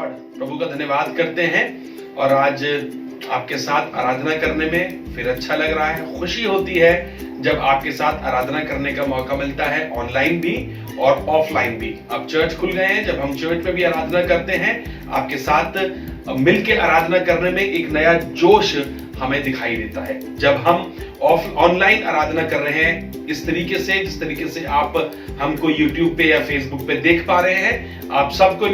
Lord, प्रभु का धन्यवाद करते हैं और आज आपके साथ आराधना करने में फिर अच्छा लग रहा है। खुशी होती है जब आपके साथ आराधना करने का मौका मिलता है, ऑनलाइन भी और ऑफलाइन भी। अब चर्च खुल गए हैं, जब हम चर्च में भी आराधना करते हैं, आपके साथ मिलके आराधना करने में एक नया जोश हमें दिखाई देता है। जब हम ऑनलाइन आराधना कर रहे हैं इस तरीके से, जिस तरीके से आप हमको YouTube पे या Facebook पे देख पा रहे हैं, आप सबके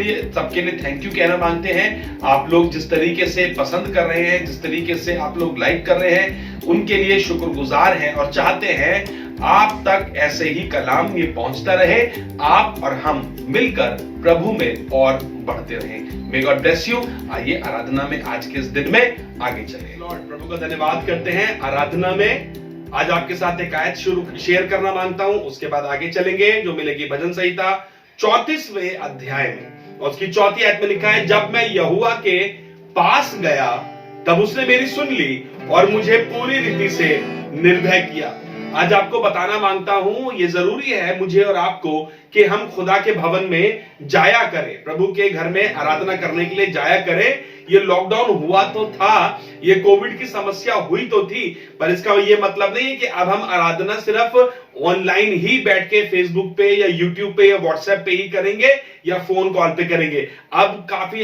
लिए थैंक यू कहना मांगते हैं। आप लोग जिस तरीके से पसंद कर रहे हैं, जिस तरीके से आप लोग लाइक कर रहे हैं, उनके लिए शुक्रगुजार हैं और चाहते हैं आप तक ऐसे ही कलाम ये पहुंचता रहे, आप और हम मिलकर प्रभु में और बढ़ते रहें। May God bless you. आइए आराधना में आज के इस दिन में आगे चलें। लॉर्ड, प्रभु का धन्यवाद करते हैं। आराधना में आज आपके साथ एक आयत शेयर करना मांगता हूं, उसके बाद आगे चलेंगे, जो मिलेगी भजन संहिता 34वें अध्याय में। और उसकी 4वीं आयत में लिखा है, जब मैं यहोवा के पास गया तब उसने मेरी सुन ली और मुझे पूरी रीति से निर्भय किया। आज आपको बताना मांगता हूं, ये जरूरी है मुझे और आपको कि हम खुदा के भवन में जाया करें, प्रभु के घर में आराधना करने के लिए जाया करें। ये लॉकडाउन हुआ तो था, ये कोविड की समस्या हुई तो थी, पर इसका ये मतलब नहीं है कि अब हम आराधना सिर्फ ऑनलाइन ही बैठ के फेसबुक पे या यूट्यूब पे या व्हाट्सएप पे ही करेंगे या फोन कॉल पे करेंगे। अब काफी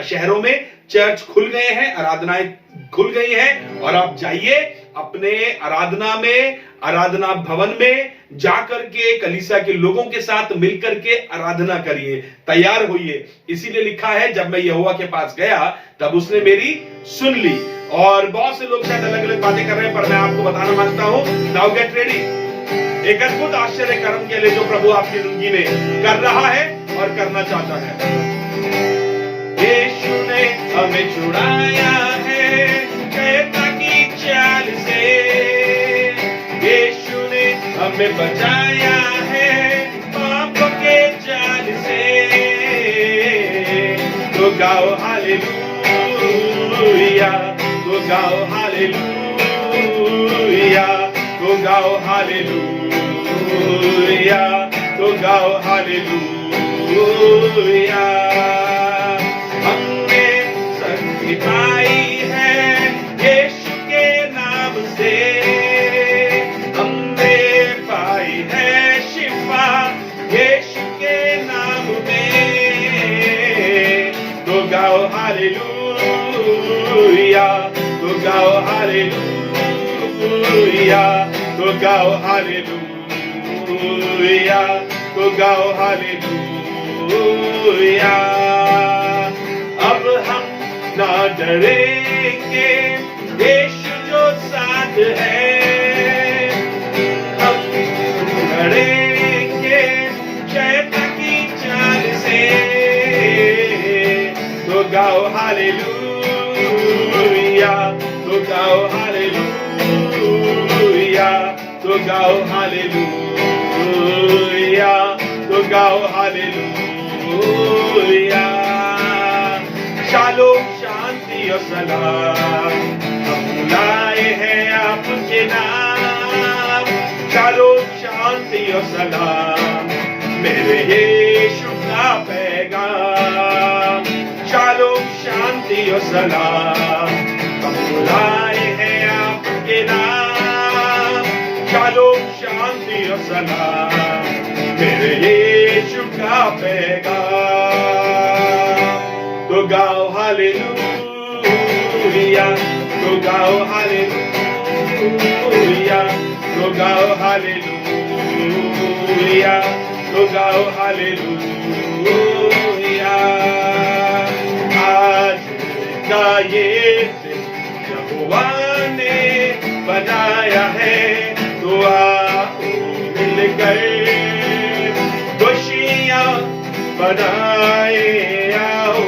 शहरों में चर्च खुल गए हैं, आराधनाएं खुल गई हैं, और आप जाइए अपने आराधना भवन में जाकर के कलीसिया के लोगों के साथ मिलकर के आराधना करिए, तैयार होइए। इसीलिए लिखा है, जब मैं यहोवा के पास गया तब उसने मेरी सुन ली। और बहुत से लोग शायद अलग अलग बातें कर रहे हैं, पर मैं आपको बताना मांगता हूं, नाउ गेट रेडी। एक अद्भुत आश्चर्य कर्म के लिए जो प्रभु आपकी जिंदगी में कर रहा है और करना चाहता है। यीशु ने हमें छुड़ाया है शैतान की चाल से, यीशु ने हमें बचाया है पाप के जाल से। तो गाओ हालेलुया, तो गाओ हालेलुया, तो गाओ हालेलुया, तो गाओ हालेलुया। हमने शक्ति पाई है यीशु के नाम से, हमने पाई है शिफा यीशु के नाम में। तो गाओ हालेलुया, तो गाओ हालेलुया, तो गाओ हालेलुया, तो गाओ हालेलुया। अब हम ना डरेंगे, यीशु जो साथ है, हम डरेंगे शैतान की चाल से। तो गाओ हालेलुया, तो गाओ हालेलुया, तो गाओ हालेलुया, तो गाओ हालेलुया। शालोम, शांति और सलाम हम लाए हैं आपके नाम। शालोम, शांति और सलाम मेरे यीशु का पैगाम। शालोम, शांति और सलाम हम लाए हैं आपके नाम। शालोम, शांति और सलाम मेरे यीशु का पैगाम। तो गाओ हालेलुया, तो गाओ हालेलुया, तो गाओ हालेलुया, तो गाओ हालेलुया। आज का ये दिन यहोवा ने बनाया है, तो आओ मिलकर खुशियां बनाए आओ।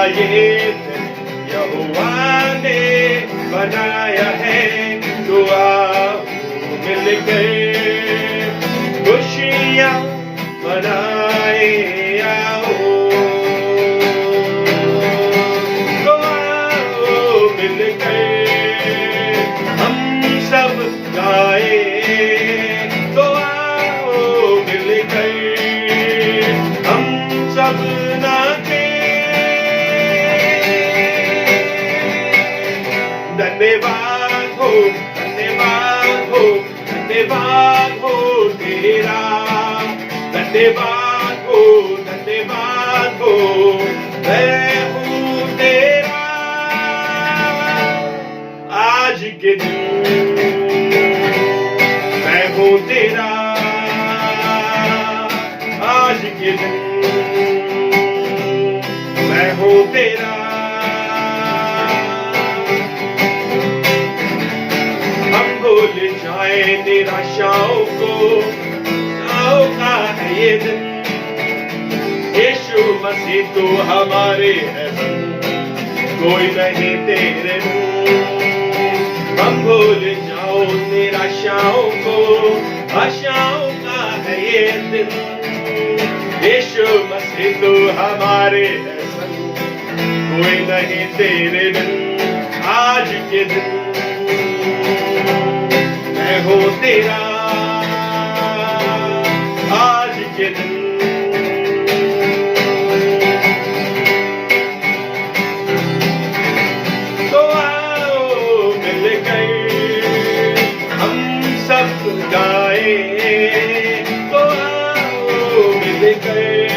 ये दिन यहोवा ने बनाया है, तो आओ मिलकर खुशियां बनाए आओ। तो आओ मिलकर हम सब गाए, तो आओ मिलकर हो, धन्यवाद हो, धन्यवाद हो तेरा, धन्यवाद हो, धन्यवाद हो, मैं हूँ तेरा। आज के दिन मैं हूँ तेरा, आज के दिन मैं हूँ तेरा। हम भूल जाए निराशाओं को, जाओ का है ये दिन, यीशु मसीह तो हमारे है, कोई नहीं तेरे हम भूल जाओ निराशाओं को, आशाओं का है ये दिन, यीशु मसीह तो हमारे है, कोई नहीं तेरे बिन। आज के दिन मैं हूँ तेरा, आज के दिन तो आओ मिल गए हम सब गाए, तो आओ मिल गए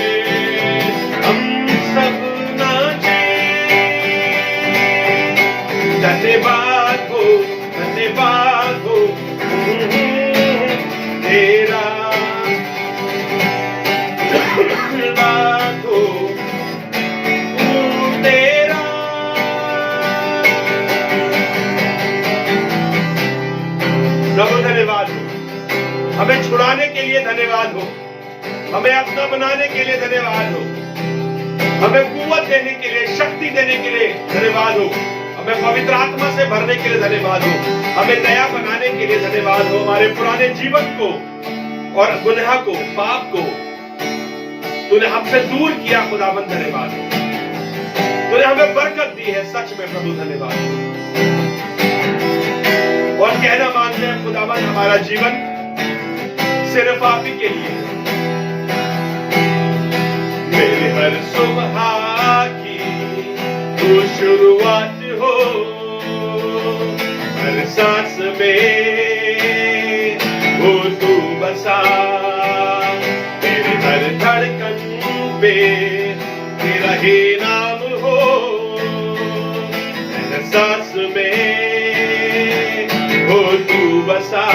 हम सब नाचे। धन्यवाद हो, धन्यवाद हो तेरा, धन्यवाद हो तेरा। प्रभु धन्यवाद हो, हमें छुड़ाने के लिए धन्यवाद हो, हमें अपना बनाने के लिए धन्यवाद हो, हमें कुव्वत देने के लिए, शक्ति देने के लिए धन्यवाद हो, हमें पवित्र आत्मा से भरने के लिए धन्यवाद हो, हमें नया बनाने के लिए धन्यवाद हो। हमारे पुराने जीवन को और गुनाह को, पाप को तूने हमसे दूर किया खुदाबंद, धन्यवाद हो। तूने हमें बरकत दी है, सच में प्रभु धन्यवाद हो। और कहना मानते हैं खुदाबंद, हमारा जीवन सिर्फ आप ही के लिए है। मेरे हर सुबह की तू शुरुआत हो, हर सांस में वो तू बसा, मेरे हर धड़कन पे तेरा ही नाम हो, हर सांस में वो तू बसा,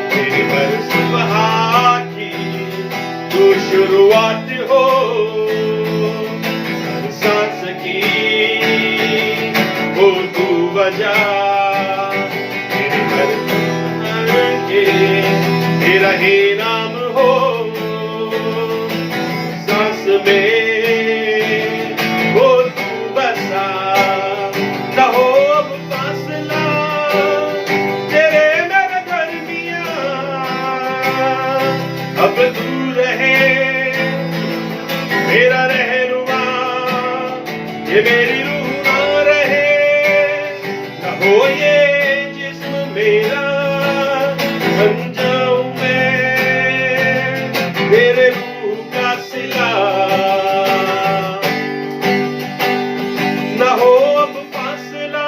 मेरी हर सुबह की तू शुरुआत हो, हर सांस की वो तू बजा, मेरे हर के तेरा ही नाम हो, सांस में वो तू बसा। न हो अब फासला तेरे मेरे दरमियां, अब दूर रहे मेरा रहनुमा, ये मेरी रूह ना रहे, न हो ये जिस्म मेरा, बन जाऊं मैं तेरे रूह का सिला। न हो अब फासला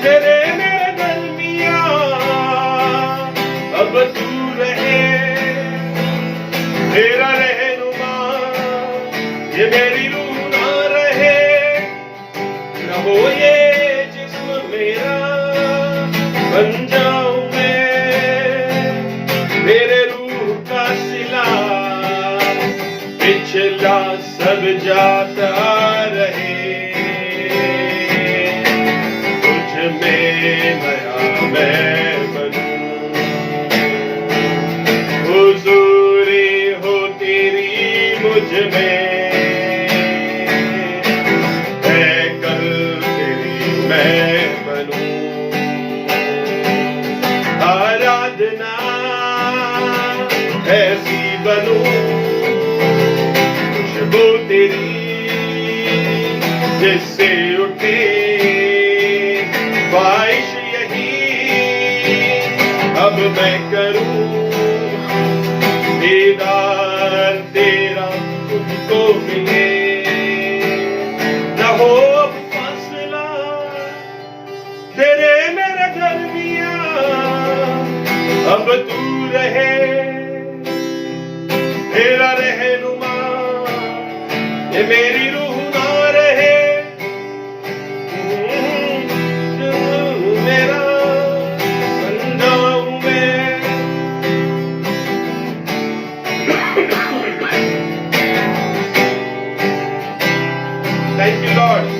तेरे मेरे दरमियां, अब तू रहे मेरा रहनुमा, ये मेरी रूह ना रहे, न हो ये जिस्म मेरा, बन जाऊं मैं मेरे रूह का सिला। पिछला सब जाता रहे, तुझ में नया मैं बनूं, हुजूरी हो तेरी मुझ में, है कल तेरी मैं बनूं। आराधना ऐसी बनूं, खुशबू तेरी जिससे उठे, ख्वाहिश यही अब मैं करूं, दीदार तेरा तुझको मिले, न हो अब फासला तेरे अब तू रहे मेरा रहनुमा, ये मेरी रूह ना रहे मेरा बन जाऊं मैं। Thank you lord.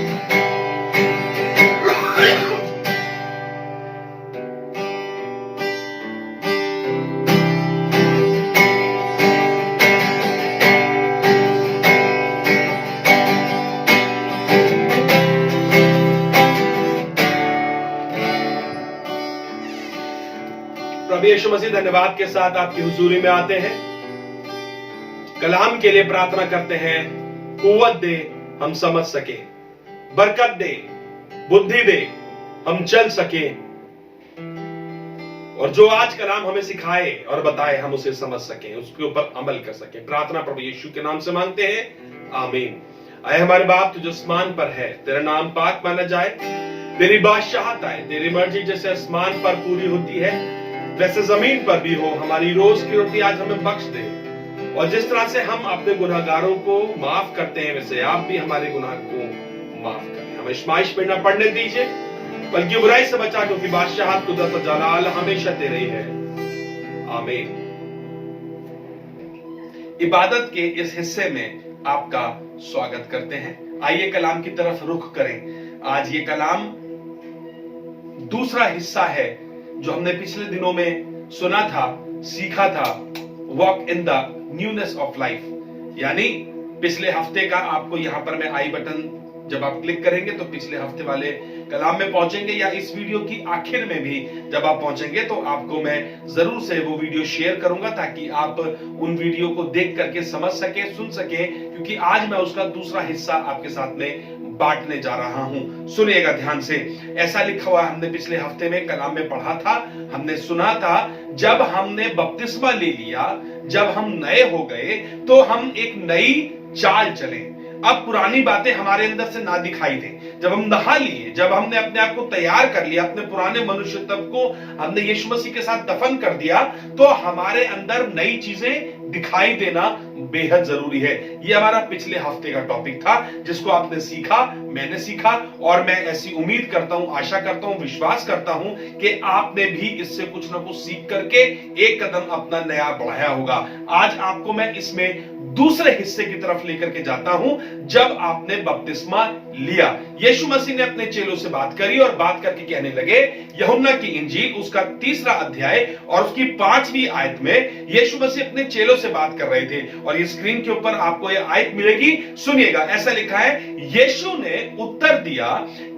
प्रभु यीशु मसीह धन्यवाद के साथ आपकी हुजूरी में आते हैं, कलाम के लिए प्रार्थना करते हैं, कुव्वत दे हम समझ सके, बरकत दे, बुद्धि दे, हम चल सके, और जो आज कलाम हमें सिखाए और बताए हम उसे समझ सके, उसके ऊपर अमल कर सके। प्रार्थना प्रभु यीशु के नाम से मांगते हैं, आमीन। आए हमारे बाप तू जो आसमान पर है, तेरा नाम पाक माना जाए, तेरी बादशाहत आए, तेरी मर्जी जैसे आसमान पर पूरी होती है वैसे जमीन पर भी हो। हमारी रोज की रोटी आज हमें बख्श दे, और जिस तरह से हम अपने गुनाहगारों को माफ करते हैं वैसे आप भी हमारे गुनाह को माफ करें। हमें आज़माइश में न पड़ने दीजिए, बल्कि बुराई से बचा, क्योंकि बादशाहत कुदरत और जलाल हमेशा तेरे ही है, आमीन। इबादत के इस हिस्से में आपका स्वागत करते हैं। आइए कलाम की तरफ रुख करें। आज ये कलाम दूसरा हिस्सा है जो हमने पिछले दिनों में सुना था, सीखा था, walk in the newness of life. यानी पिछले हफ्ते का आपको यहां पर मैं आई बटन जब आप क्लिक करेंगे तो पिछले हफ्ते वाले कलाम में पहुंचेंगे, या इस वीडियो की आखिर में भी जब आप पहुंचेंगे तो आपको मैं जरूर से वो वीडियो शेयर करूंगा ताकि आप उन वीडियो को देख करके समझ सके, सुन सके, क्योंकि आज मैं उसका दूसरा हिस्सा आपके साथ में बांटने जा रहा हूं। सुनिएगा ध्यान से। ऐसा लिखा हुआ हमने पिछले हफ्ते में कलाम में पढ़ा था, हमने सुना था, जब हमने बपतिस्मा ले लिया, जब हम नए हो गए तो हम एक नई चाल चले। अब पुरानी बातें हमारे अंदर से ना दिखाई दे। जब हम नहा लिए, जब हमने अपने आप को तैयार कर लिया, अपने पुराने मनुष्य तब को हमने यीशु मसीह के साथ दफन कर दिया, तो हमारे अंदर नई चीजें दिखाई देना बेहद जरूरी है। ये हमारा पिछले हफ्ते का टॉपिक था, जिसको आपने सीखा, मैंने सीखा, और मैं ऐसी उम्मीद करता हूं, आशा करता हूं, विश्वास करता हूं कि आपने भी इससे कुछ ना कुछ सीख करके एक कदम अपना नया बढ़ाया होगा। आज आपको मैं इसमें दूसरे हिस्से की तरफ लेकर के जाता हूं, जब आपने बपतिस्मा लिया। यीशु मसीह ने अपने चेलों से बात करी और बात करके कहने लगे, यूहन्ना की इंजील उसका 3 अध्याय और उसकी 5वीं आयत में यीशु मसीह अपने चेलों से बात कर रहे थे, और ये स्क्रीन के ऊपर आपको ये आयत मिलेगी। सुनिएगा, ऐसा लिखा है, यीशु ने उत्तर दिया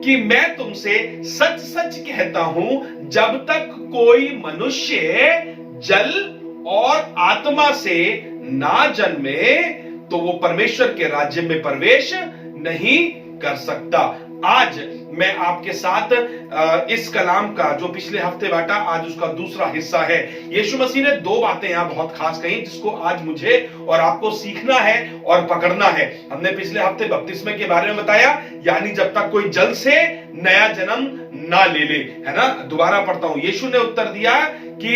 कि मैं तुमसे सच सच कहता हूं, जब तक कोई मनुष्य जल और आत्मा से ना जन्मे तो वो परमेश्वर के राज्य में प्रवेश नहीं कर सकता। आज मैं आपके साथ इस कलाम का जो पिछले हफ्ते बांटा, आज उसका दूसरा हिस्सा है। यीशु मसीह ने 2 बातें यहां बहुत खास कही, जिसको आज मुझे और आपको सीखना है और पकड़ना है। हमने पिछले हफ्ते बपतिस्मे के बारे में बताया, यानी जब तक कोई जल से नया जन्म ना ले ले, है ना। दोबारा पढ़ता हूं, यीशु ने उत्तर दिया कि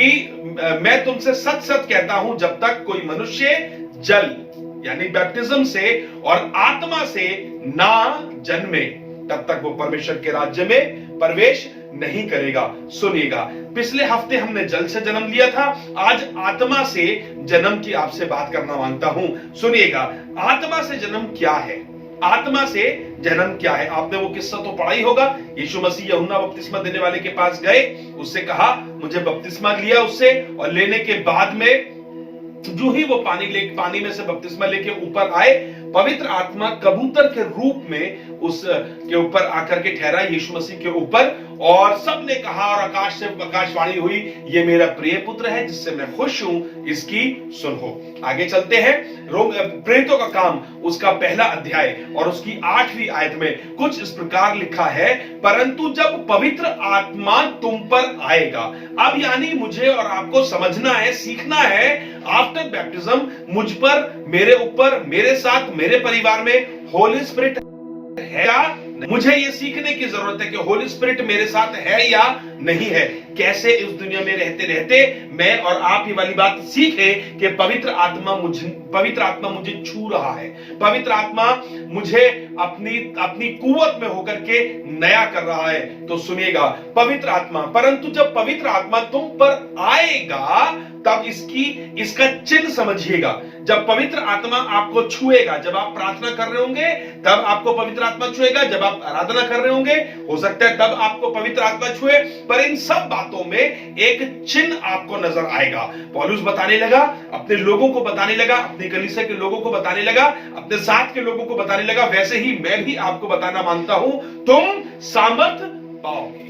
मैं तुमसे सच सच कहता हूं, जब तक कोई मनुष्य जल यानी बैप्टिज्म से और आत्मा से ना जन्मे तब तक वो परमेश्वर के राज्य में प्रवेश नहीं करेगा। सुनिएगा, पिछले हफ्ते हमने जल से जन्म लिया था, आज आत्मा से जन्म की आपसे बात करना मांगता हूं। सुनिएगा, आत्मा से जन्म क्या है? आत्मा से जन्म क्या है? आपने वो किस्सा तो पढ़ा ही होगा। यीशु मसीह यूहन्ना बपतिस्मा देने वाले के पास गए, उससे कहा मुझे बपतिस्मा लिया उससे, और लेने के बाद में जो ही वो पानी में से बपतिस्मा लेके ऊपर आए, पवित्र आत्मा कबूतर के रूप में उस के ऊपर आकर के ठहरा यीशु मसीह के ऊपर, और सबने कहा और आकाश से आकाशवाणी हुई, ये मेरा प्रिय पुत्र है जिससे मैं खुश हूं, इसकी सुनो। आगे चलते हैं, प्रेरितों का काम उसका 1 अध्याय और उसकी 8वीं आयत में कुछ इस प्रकार लिखा है, परंतु जब पवित्र आत्मा तुम पर आएगा। अब यानी मुझे और आपको समझना है, सीखना है, आफ्टर बैप्टिज्म मुझ पर, मेरे ऊपर, मेरे साथ, मेरे परिवार में होली स्पिरिट है या मुझे ये सीखने की जरूरत है कि होली स्पिरिट मेरे साथ है या नहीं है। कैसे इस दुनिया में रहते रहते मैं और आप ये वाली बात सीखे कि पवित्र आत्मा मुझे छू रहा है, पवित्र आत्मा मुझे अपनी कुव्वत में होकर के नया कर रहा है। तो सुनिएगा, पवित्र आत्मा, परंतु जब पवित्र आत्मा तुम पर आएगा तब इसका चिन्ह समझिएगा। जब पवित्र आत्मा आपको छुएगा, जब आप प्रार्थना कर रहे होंगे तब आपको पवित्र आत्मा छुएगा, जब आप आराधना कर रहे होंगे हो सकता है तब आपको पवित्र आत्मा छुए, पर इन सब बातों में एक चिन्ह आपको नजर आएगा। पौलुस बताने लगा, अपने लोगों को बताने लगा, अपनी कलीसिया के लोगों को बताने लगा, अपने साथ के लोगों को बताने लगा, वैसे ही मैं भी आपको बताना मांगता हूं, तुम सामर्थ पाओगे।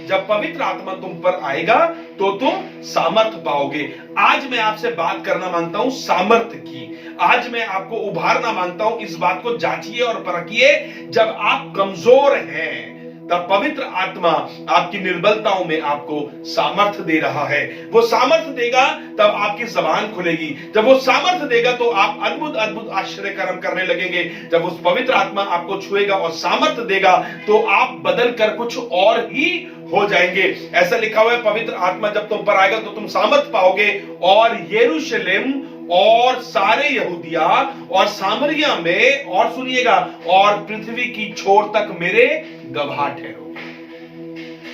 जब पवित्र आत्मा तुम पर आएगा तो तुम सामर्थ पाओगे। आज मैं आपसे बात करना मांगता हूं सामर्थ की। आज मैं आपको उभारना मांगता हूं, इस बात को जांचिए और परखिए। जब आप कमजोर हैं तब पवित्र आत्मा आपकी निर्बलताओं में आपको सामर्थ दे रहा है। वो सामर्थ देगा तब आपकी जबान खुलेगी। जब वो सामर्थ देगा तो आप अद्भुत अद्भुत आश्चर्य कर्म करने लगेंगे। जब उस पवित्र आत्मा आपको छुएगा और सामर्थ देगा तो आप बदल कर कुछ और ही हो जाएंगे। ऐसा लिखा हुआ है, पवित्र आत्मा जब तुम पर आएगा तो तुम सामर्थ पाओगे और यरूशलेम और सारे यहूदिया और सामरिया में, और सुनिएगा, और पृथ्वी की छोर तक मेरे गवाह ठहरोगे।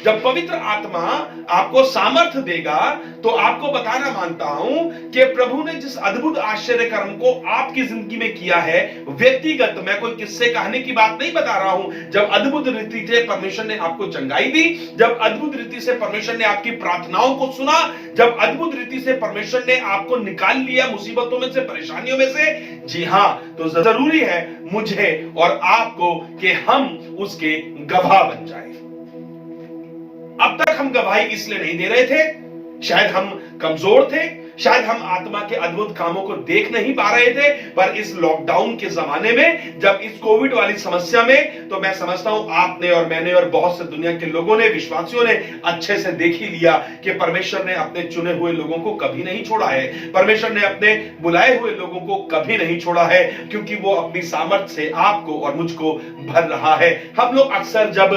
जब पवित्र आत्मा आपको सामर्थ देगा तो आपको बताना मांगता हूं कि प्रभु ने जिस अद्भुत आश्चर्य कर्म को आपकी जिंदगी में किया है, व्यक्तिगत, मैं कोई किस्से कहने की बात नहीं बता रहा हूं। जब अद्भुत रीति से परमेश्वर ने आपको चंगाई दी, जब अद्भुत रीति से परमेश्वर ने आपकी प्रार्थनाओं को सुना, जब अद्भुत रीति से परमेश्वर ने आपको निकाल लिया मुसीबतों में से, परेशानियों में से, जी हां, तो जरूरी है मुझे और आपको कि हम उसके गवाह बन जाए। अब तक हम गवाही इसलिए नहीं दे रहे थे, शायद हम कमजोर थे, शायद हम आत्मा के अद्भुत कामों को देख नहीं पा रहे थे, पर इस लॉकडाउन के जमाने में, जब इस कोविड वाली समस्या में, तो मैं समझता हूं आपने और मैंने और बहुत से दुनिया के लोगों ने, विश्वासियों ने अच्छे से देख ही लिया कि परमेश्वर ने अपने चुने हुए लोगों को कभी नहीं छोड़ा है। परमेश्वर ने अपने बुलाए हुए लोगों को कभी नहीं छोड़ा है, क्योंकि वो अपनी सामर्थ से आपको और मुझको भर रहा है। हम लोग अक्सर जब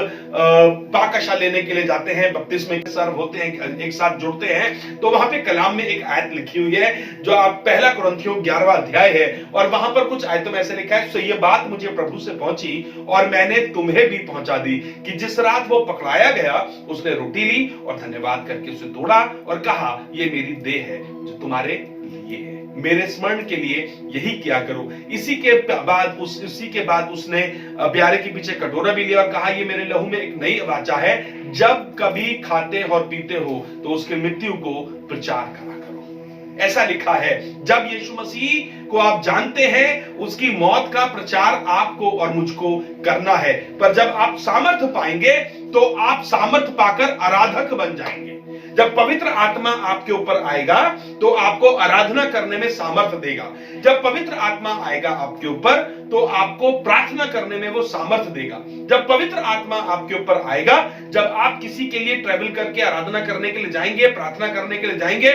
पाकशा लेने के लिए जाते हैं, बपतिस्मे के सर्व होते हैं, एक साथ जुड़ते हैं, तो वहां पे कलाम में एक आयत लिखी हुई है जो आप पहला कुरिन्थियों 11वां अध्याय है, और वहां पर कुछ आयतों में ऐसे लिखा है, तो ये बात मुझे प्रभु से पहुंची और मैंने तुम्हें भी पहुंचा दी कि जिस रात वो पकड़ाया गया उसने रोटी ली और धन्यवाद करके उसे तोड़ा और कहा, ये मेरी देह है जो तुम्हारे लिए है, मेरे स्मरण के लिए यही किया करो। इसी के बाद उसने प्यारे के पीछे कटोरा भी लिया और कहा, ये मेरे लहू में एक नई वाचा है, जब कभी खाते और पीते हो तो उसकी मृत्यु को प्रचार करा करो। ऐसा लिखा है, जब यीशु मसीह को आप जानते हैं, उसकी मौत का प्रचार आपको और मुझको करना है। पर जब आप सामर्थ पाएंगे तो आप सामर्थ पाकर आराधक बन जाएंगे। जब पवित्र आत्मा आपके ऊपर आएगा तो आपको आराधना करने में सामर्थ देगा। जब पवित्र आत्मा आएगा आपके ऊपर तो आपको प्रार्थना करने में वो सामर्थ देगा। जब पवित्र आत्मा आपके ऊपर आएगा, जब आप किसी के लिए ट्रैवल करके आराधना करने के लिए जाएंगे, प्रार्थना करने के लिए जाएंगे,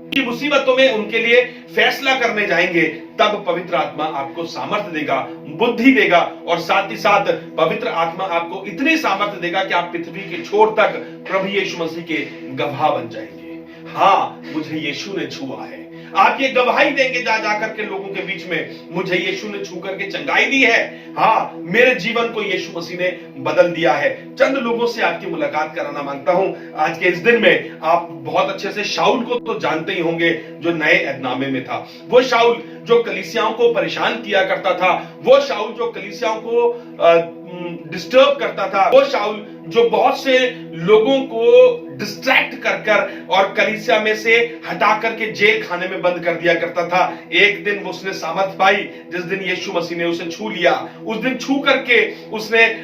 की मुसीबतों में उनके लिए फैसला करने जाएंगे, तब पवित्र आत्मा आपको सामर्थ्य देगा, बुद्धि देगा, और साथ ही साथ पवित्र आत्मा आपको इतनी सामर्थ्य देगा कि आप पृथ्वी के छोर तक प्रभु यीशु मसीह के गवाह बन जाएंगे। हाँ, मुझे यीशु ने छुआ है। आप ये गवाही देंगे जा जाकर के लोगों के बीच में, मुझे यीशु ने छू करके चंगाई दी है। हाँ, मेरे जीवन को यीशु मसीह ने बदल दिया है। चंद लोगों से आपकी मुलाकात कराना मांगता हूं आज के इस दिन में। आप बहुत अच्छे से शाऊल को तो जानते ही होंगे, जो नए ऐदनामे में था। वो शाऊल जो कलीसियाओं को परेशान किया करता था, वो शाऊल जो कलीसियाओं को डिस्टर्ब करता था, वो शाऊल जो बहुत से लोगों को डिस्ट्रैक्ट कर कर और कलीसिया में से हटा करके जेल खाने में बंद कर दिया करता था। एक दिन उसने सामर्थ पाई जिस दिन यीशु मसीह ने उसे छू लिया। उस दिन छू करके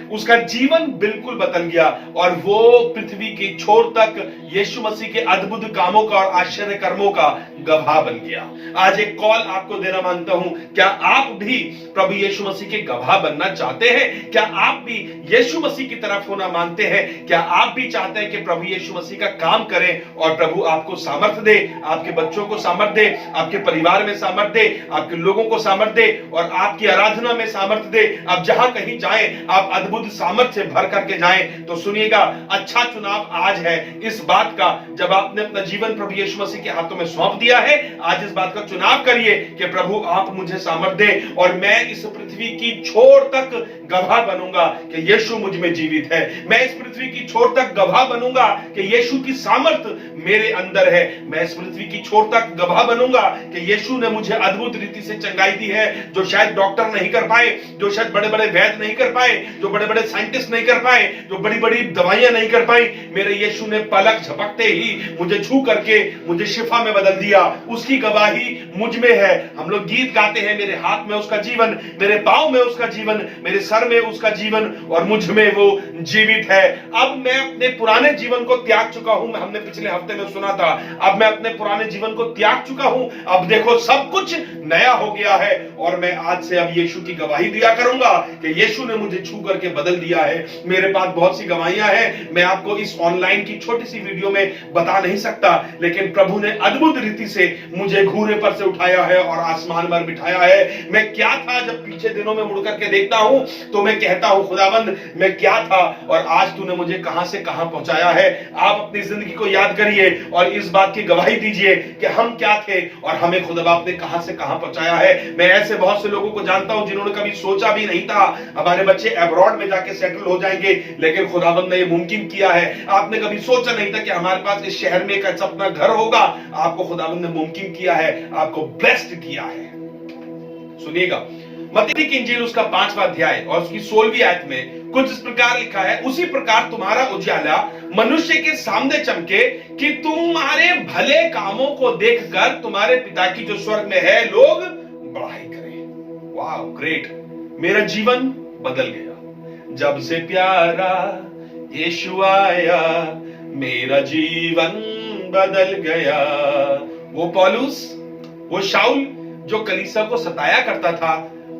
उसका जीवन बिल्कुल बदल गया और वो पृथ्वी की छोर तक यीशु मसीह के अद्भुत कामों का और आश्चर्य कर्मों का गवाह बन गया। आज एक कॉल आपको देना मांगता हूं, क्या आप भी प्रभु यीशु मसीह के गवाह बनना चाहते हैं? क्या आप भी यीशु मसीह की तरफ होना मांगते मांगते हैं, क्या आप भी चाहते हैं कि प्रभु यीशु मसीह का काम करें और प्रभु आपको सामर्थ्य दे, आपके बच्चों को सामर्थ्य दे, आपके परिवार में सामर्थ्य दे, आपके लोगों को सामर्थ्य दे और आपकी आराधना में सामर्थ्य दे। आप जहां कहीं जाएं आप अद्भुत सामर्थ्य से भर करके जाएं। तो सुनिएगा, अच्छा चुनाव आज है इस बात का, जब आपने अपना जीवन प्रभु यीशु मसीह के हाथों में सौंप दिया है, आज इस बात का चुनाव करिए कि प्रभु आप मुझे सामर्थ्य दे और मैं इस पृथ्वी की छोर तक गवाह बनूंगा कि यीशु मुझ में जीवित है। मैं इस पृथ्वी की छोर तक गवाह बनूंगा कि यीशु की सामर्थ्य मेरे अंदर है। मैं इस पृथ्वी की छोर तक गवाह बनूंगा कि यीशु ने मुझे अद्भुत रीति से चंगाई दी है, जो शायद डॉक्टर नहीं कर पाए, जो शायद बड़े बड़े वैद्य नहीं कर पाए, जो बड़े बड़े साइंटिस्ट नहीं कर पाए, जो बड़ी बड़ी दवाइयां नहीं कर पाई। मेरे यीशु ने पलक झपकते ही मुझे छू करके मुझे शिफा में बदल दिया। उसकी गवाही मुझ में है। हम लोग गीत गाते हैं, मेरे हाथ में उसका जीवन, मेरे पांव में उसका जीवन, मेरे सर में उसका जीवन और मुझ में वो जीवित है। अब मैं अपने पुराने जीवन को त्याग चुका हूं। हमने पिछले हफ्ते में सुना था, अब मैं अपने पुराने जीवन को त्याग चुका हूं। अब देखो सब कुछ नया हो गया है और मैं आज से अब यीशु की गवाही दिया करूंगा कि यीशु ने मुझे छू करके बदल दिया है। मेरे पास बहुत सी गवाहियां हैं, मैं आपको इस ऑनलाइन की छोटी सी वीडियो में बता नहीं सकता, लेकिन प्रभु ने अद्भुत रीति से मुझे घूरे पर से उठाया है और आसमान पर बिठाया है। मैं क्या था जब पीछे दिनों में मुड़ करके देखता हूं तो मैं कहता हूं, खुदाबंद मैं क्या था और आज तूने मुझे कहां से कहां पहुंचाया है। आप अपनी जिंदगी को याद करिए और इस बात की गवाही दीजिए कि हम क्या थे और हमें खुदा बाप ने कहां से कहां पहुंचाया है। मैं ऐसे बहुत से लोगों को जानता हूं जिन्होंने कभी सोचा भी नहीं था हमारे बच्चे अब्रॉड में जाके सेटल हो जाएंगे, लेकिन खुदाबंद ने ये मुमकिन किया है। आपने कभी सोचा नहीं था कि हमारे पास इस शहर में एक अच्छा अपना घर होगा, आपको खुदाबंद ने मुमकिन किया है, आपको ब्लेस्ड किया है। सुनिएगा, मत्ती की इंजील उसका 5वां अध्याय और उसकी 16वीं आयत में कुछ इस प्रकार लिखा है, उसी प्रकार तुम्हारा उजाला मनुष्य के सामने चमके कि तुम्हारे भले कामों को देखकर तुम्हारे पिता की जो स्वर्ग में है लोग बड़ाई करें। वाह, ग्रेट। मेरा जीवन बदल गया जब से प्यारा यीशु आया, मेरा जीवन बदल गया। वो पौलुस, वो शाऊल जो कलीसिया को सताया करता था,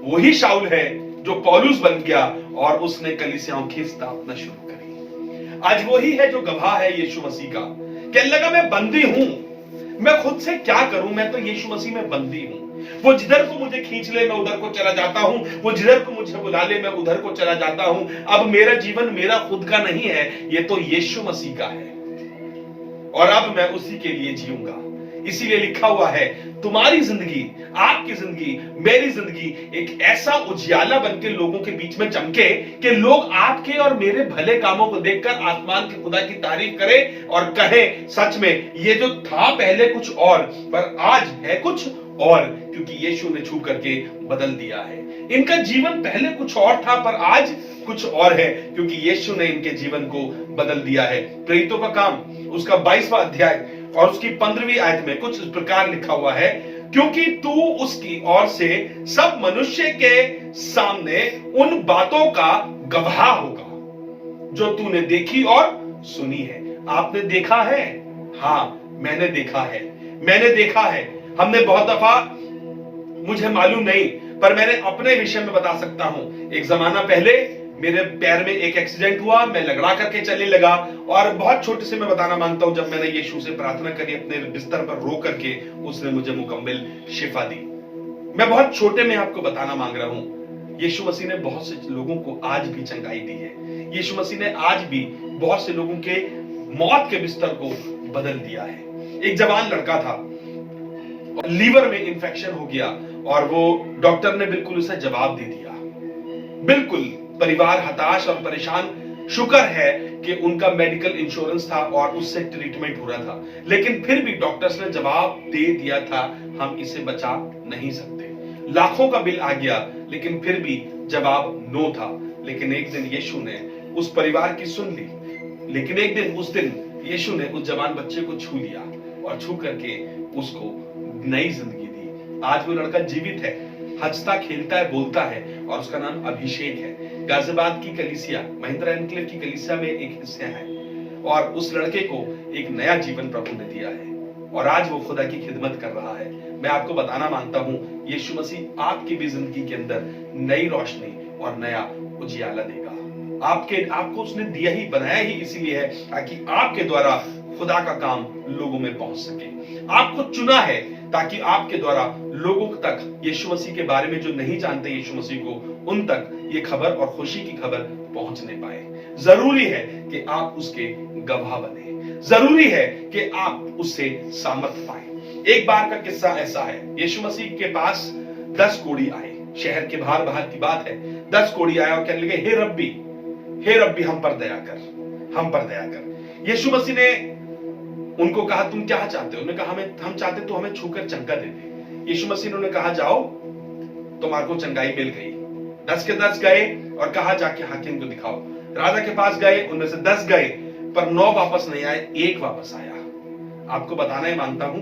वही शाऊल है जो पौलुस बन गया और उसने कलीसियाओं की स्थापना शुरू करी। आज वही है जो गवाह है यीशु मसीह का। कहने लगा मैं बंदी हूं, मैं खुद से क्या करूं, मैं तो यीशु मसीह में बंदी हूं। वो जिधर को मुझे खींच ले मैं उधर को चला जाता हूं, वो जिधर को मुझे बुला ले मैं उधर को चला जाता हूं। अब मेरा जीवन मेरा खुद का नहीं है, ये तो यीशु मसीह का है और अब मैं उसी के लिए जीऊंगा। इसीलिए लिखा हुआ है, तुम्हारी जिंदगी, आपकी जिंदगी, मेरी जिंदगी एक ऐसा उजियाला बनके लोगों के बीच में चमके कि लोग आपके और मेरे भले कामों को देखकर आसमान के खुदा की तारीफ करें और कहें, सच में ये जो था पहले कुछ और पर आज है कुछ और, क्योंकि यीशु ने छू करके बदल दिया है। इनका जीवन पहले कुछ और था पर आज कुछ और है, क्योंकि यीशु ने इनके जीवन को बदल दिया है। प्रेरितों का काम उसका 22वां अध्याय और उसकी 15वीं आयत में कुछ इस प्रकार लिखा हुआ है, क्योंकि तू उसकी ओर से सब मनुष्य के सामने उन बातों का गवाह होगा जो तूने देखी और सुनी है। आपने देखा है? हाँ, मैंने देखा है, मैंने देखा है। हमने बहुत दफा, मुझे मालूम नहीं पर मैंने अपने विषय में बता सकता हूं। एक जमाना पहले मेरे पैर में एक एक्सीडेंट हुआ, मैं लगड़ा करके चलने लगा और बहुत छोटे से मैं बताना मांगता हूं, जब मैंने यीशु से प्रार्थना करी अपने बिस्तर पर रो करके, उसने मुझे मुकम्मल शिफा दी। मैं बहुत छोटे में आपको बताना मांग रहा हूं, यीशु मसीह ने बहुत से लोगों को आज भी चंगाई दी है। यीशु मसीह ने आज भी बहुत से लोगों के मौत के बिस्तर को बदल दिया है। एक जवान लड़का था, लीवर में इंफेक्शन हो गया और वो डॉक्टर ने बिल्कुल उसे जवाब दे दिया। बिल्कुल परिवार हताश और परेशान। शुक्र है कि उनका मेडिकल इंश्योरेंस था और उससे ट्रीटमेंट हो रहा था, लेकिन फिर भी डॉक्टर्स ने जवाब दे दिया था, हम इसे बचा नहीं सकते। लाखों का बिल आ गया, लेकिन फिर भी जवाब नो था। लेकिन एक दिन यीशु ने उस परिवार की सुन ली। लेकिन एक दिन, उस दिन यीशु ने उस जवान बच्चे को छू लिया और छू करके उसको नई जिंदगी दी। आज वो लड़का जीवित है, हंसता खेलता है, बोलता है और उसका नाम अभिषेक है। गाजियाबाद की कलीसिया, महिंद्रा एनक्लेव की कलीसिया में एक हिस्सा है और उस लड़के को एक नया जीवन प्रभु ने दिया है और आज वो खुदा की खिदमत कर रहा है। मैं आपको बताना मांगता हूं, यीशु मसीह आपकी भी जिंदगी के अंदर नई रोशनी और नया उजियाला देगा। आपको उसने दिया ही, बनाया ही इसीलिए है ताकि आपके द्वारा खुदा का काम लोगों में पहुंच सके। आपको चुना है ताकि आपके द्वारा लोगों तक यीशु मसीह के बारे में जो नहीं जानते यीशु मसीह को, उन तक ये खबर और खुशी की खबर पहुंचने पाए। जरूरी है कि आप उसके गवाह बने, जरूरी है कि आप उससे सामर्थ पाए। एक बार का किस्सा ऐसा है, यीशु मसीह के पास 10 कोढ़ी आए, शहर के बाहर की बात है। 10 कोढ़ी आया और कहने लगे, हे रब्बी हम पर दया कर। यीशु मसीह ने उनको कहा, तुम क्या चाहते हो? उन्होंने कहा, हम चाहते तो हमें छूकर चंगा दे दे। यीशु मसीह ने कहा, जाओ तुम्हारे को चंगाई मिल गई। 10 के 10 गए और कहा, जाके हाकिम को दिखाओ। राजा के पास गए, उनमें से 10 गए पर 9 वापस नहीं आए, 1 वापस आया। आपको बताना ही मानता हूं,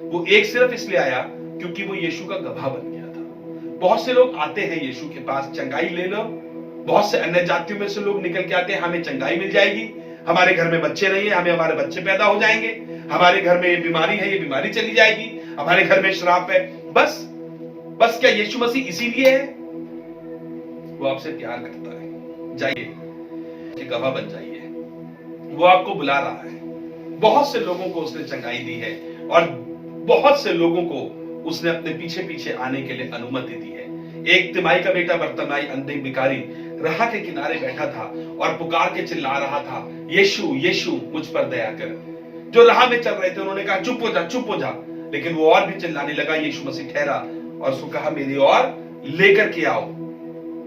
वो 1 सिर्फ इसलिए आया क्योंकि वो यीशु का गवाह बन गया था। बहुत से लोग आते हैं यीशु के पास, चंगाई ले लो। बहुत से अन्य जातियों में से लोग निकल के आते हैं, हमें चंगाई मिल जाएगी, हमारे घर में बच्चे नहीं है, हमें हमारे बच्चे पैदा हो जाएंगे, हमारे घर में ये बीमारी है, ये बीमारी चली जाएगी, हमारे घर में श्राप है। बस क्या यीशु मसीह इसीलिए है? वो आपसे प्यार करता है, जाइए कि गवाह बन जाइए। वो आपको बुला रहा है। बहुत से लोगों को उसने चंगाई दी है और बहुत से लोगों को उसने अपने पीछे पीछे आने के लिए अनुमति दी है। एक तिमाई का बेटा बर्तिमाई, अंधे भिखारी, राह के किनारे बैठा था और पुकार के चिल्ला रहा था, यीशु यीशु मुझ पर दया कर। जो राह में चल रहे थे उन्होंने कहा, चुप हो जा। लेकिन वो और भी चिल्लाने लगा। यीशु मसीह ठहरा और उसको कहा, मेरी ओर लेकर के आओ।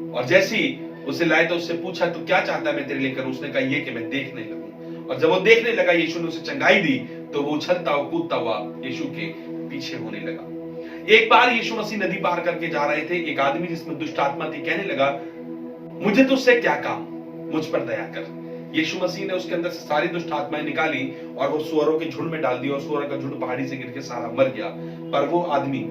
और जैसे ही उसे लाए तो उससे पूछा, तू क्या चाहता है मैं तेरे लिए करूं? उसने कहा, ये कि मैं देखने लगूं। और जब वो देखने लगा, यीशु ने उसे चंगाई दी तो वो उछलता हुआ कूदता हुआ यीशु के पीछे होने लगा। एक बार यीशु मसीह नदी पार करके जा रहे थे। एक आदमी जिसमें दुष्ट आत्मा थी कहने लगा, मुझे तुझसे क्या काम, मुझ पर दया कर। यीशु मसीह ने उसके अंदर से सारी दुष्ट आत्माएं निकाली और वो सुअरों के झुंड में डाल दी और सुअरों का झुंड पहाड़ी से गिर के सारा मर गया। पर वो आदमी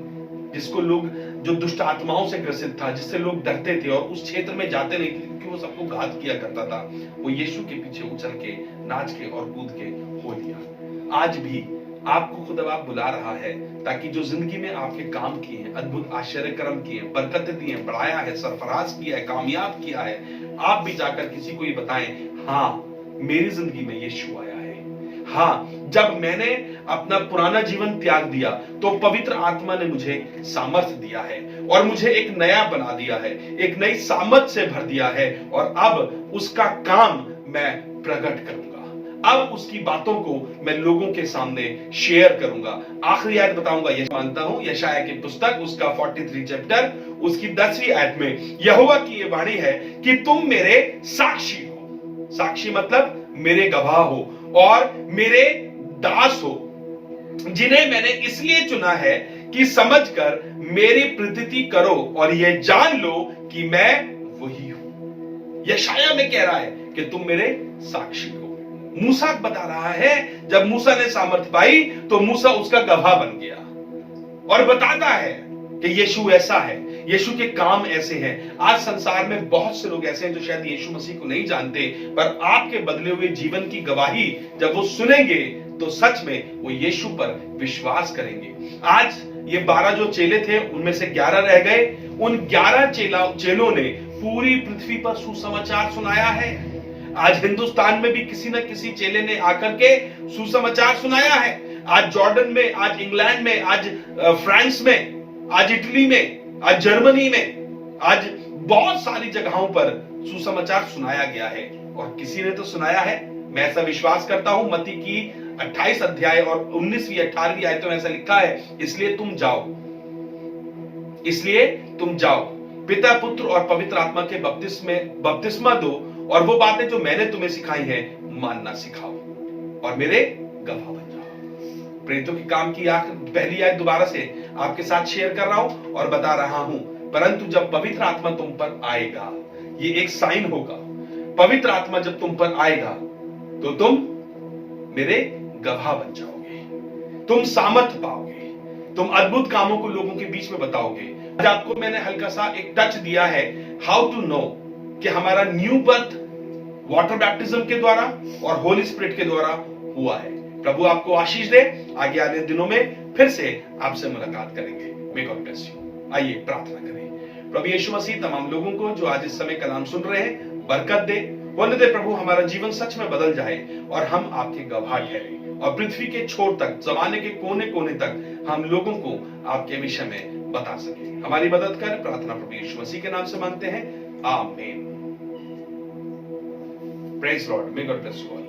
जिसको लोग, जो दुष्ट आत्माओं से ग्रसित था, जिससे लोग डरते थे और उस क्षेत्र में जाते नहीं थे क्योंकि वो सबको घात किया करता था, वो यीशु के पीछे उछल के, नाच के और कूद के हो लिया। आज भी आपको खुदा बुला रहा है ताकि जो जिंदगी में आपके काम किए हैं, अद्भुत आश्चर्य कर्म किए हैं, बरकतें दी हैं, बढ़ाया है, सरफराज किया है, कामयाब किया है, आप भी जाकर किसी को ये बताएं, हाँ मेरी जिंदगी में यीशु आया है। हाँ, जब मैंने अपना पुराना जीवन त्याग दिया तो पवित्र आत्मा ने मुझे सामर्थ्य दिया है और मुझे एक नया बना दिया है, एक नई सामर्थ से भर दिया है और अब उसका काम मैं प्रकट करूंगा। अब उसकी बातों को मैं लोगों के सामने शेयर करूंगा। आखिरी आयत बताऊंगा, यह मानता हूं, यशायाह की पुस्तक उसका 43 चैप्टर उसकी 10वीं आयत में यहोवा की ये वाणी है कि तुम मेरे साक्षी हो। साक्षी मतलब मेरे गवाह हो और मेरे दास हो, जिन्हें मैंने इसलिए चुना है कि समझकर मेरी प्रतीति करो और यह जान लो कि मैं वही हूं। यशायाह में कह रहा है कि तुम मेरे साक्षी हो। मूसा बता रहा है, जब मूसा ने सामर्थ पाई तो मूसा उसका गवाह बन गया और बताता है कि यीशु ऐसा है, यीशु के काम ऐसे हैं। आज संसार में बहुत से लोग ऐसे हैं जो शायद यीशु मसीह को नहीं जानते, पर आपके बदले हुए जीवन की गवाही जब वो सुनेंगे तो सच में वो यीशु पर विश्वास करेंगे। आज ये 12 जो चेले थे उनमें से 11 रह गए। उन 11 चेलों ने पूरी पृथ्वी पर सुसमाचार सुनाया है। आज हिंदुस्तान में भी किसी न किसी चेले ने आकर के सुसमाचार सुनाया है। आज जॉर्डन में, आज इंग्लैंड में, आज फ्रांस में, आज इटली में, आज जर्मनी में, आज बहुत सारी जगहों पर सुसमाचार सुनाया गया है और किसी ने तो सुनाया है। मैं ऐसा विश्वास करता हूं, मत्ती की 28 अध्याय और 19वीं 18वीं आयतों में ऐसा लिखा है, इसलिए तुम जाओ, पिता, पुत्र और पवित्र आत्मा के बपतिस्मा दो और वो बातें जो मैंने तुम्हें सिखाई हैं मानना सिखाओ और मेरे गवाह बन जाओ। प्रेरितों के काम की पहली आयत दोबारा से आपके साथ शेयर कर रहा हूं और बता रहा हूं, परंतु जब पवित्र आत्मा तुम पर आएगा, ये एक साइन होगा, पवित्र आत्मा जब तुम पर आएगा तो तुम मेरे गवाह बन जाओगे, तुम सामर्थ पाओगे, तुम अद्भुत कामों को लोगों के बीच में बताओगे। आज आपको मैंने हल्का सा एक टच दिया है, हाउ टू नो, कि हमारा न्यू बर्थ वाटर बैप्टिज्म के द्वारा और होली स्पिरिट के द्वारा हुआ है। प्रभु आपको आशीष दे। आगे आने दिनों में फिर से आपसे मुलाकात करेंगे। May God bless you. आइए प्रार्थना करें। प्रभु यीशु मसीह तमाम लोगों को जो आज इस समय कलाम सुन रहे हैं बरकत दे, होने दे प्रभु हमारा जीवन सच में बदल जाए और हम आपके गवाह ठहरे और पृथ्वी के छोर तक, जमाने के कोने कोने तक हम लोगों को आपके विषय में बता सके। हमारी मदद कर, प्रार्थना प्रभु यीशु मसीह के नाम से मांगते हैं, आमीन। Praise Lord, may God bless you all.